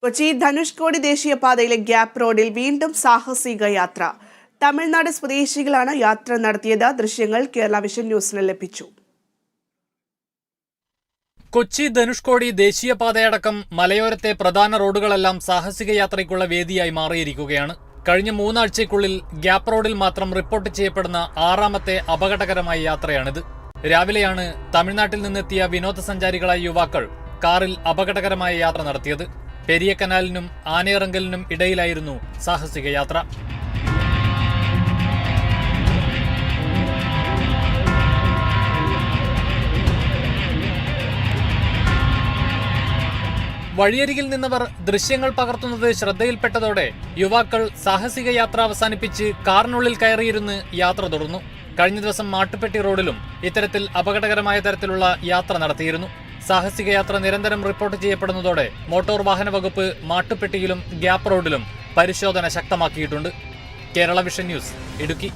കൊച്ചി ധനുഷ്കോടി ദേശീയപാതയിലെ ഗ്യാപ്പ് റോഡിൽ വീണ്ടും സാഹസിക യാത്ര. തമിഴ്നാട് സ്വദേശികളാണ് യാത്ര നടത്തിയത്. ദൃശ്യങ്ങൾ കേരള വിഷൻ ന്യൂസിന് ലഭിച്ചു. കൊച്ചി ധനുഷ്കോടി ദേശീയപാതയടക്കം മലയോരത്തെ പ്രധാന റോഡുകളെല്ലാം സാഹസിക യാത്രയ്ക്കുള്ള വേദിയായി മാറിയിരിക്കുകയാണ്. കഴിഞ്ഞ 3 ആഴ്ചയ്ക്കുള്ളിൽ ഗ്യാപ്പ് റോഡിൽ മാത്രം റിപ്പോർട്ട് ചെയ്യപ്പെടുന്ന 6ാമത്തെ അപകടകരമായ യാത്രയാണിത്. രാവിലെയാണ് തമിഴ്നാട്ടിൽ നിന്നെത്തിയ വിനോദസഞ്ചാരികളായ യുവാക്കൾ കാറിൽ അപകടകരമായ യാത്ര നടത്തിയത്. പെരിയ കനാലിനും ആനയിറങ്കലിനും ഇടയിലായിരുന്നു സാഹസിക യാത്ര. വഴിയരികിൽ നിന്നവർ ദൃശ്യങ്ങൾ പകർത്തുന്നത് ശ്രദ്ധയിൽപ്പെട്ടതോടെ യുവാക്കൾ സാഹസിക യാത്ര അവസാനിപ്പിച്ച് കാറിനുള്ളിൽ കയറിയിരുന്ന് യാത്ര തുടർന്നു. കഴിഞ്ഞ ദിവസം മാട്ടുപ്പെട്ടി റോഡിലും ഇത്തരത്തിൽ അപകടകരമായ തരത്തിലുള്ള യാത്ര നടത്തിയിരുന്നു. സാഹസിക യാത്ര നിരന്തരം റിപ്പോർട്ട് ചെയ്യപ്പെടുന്നതോടെ മോട്ടോർ വാഹന വകുപ്പ് മാട്ടുപ്പെട്ടിയിലും ഗ്യാപ്പ് റോഡിലും പരിശോധന ശക്തമാക്കിയിട്ടുണ്ട്. Kerala vision news, Idukki.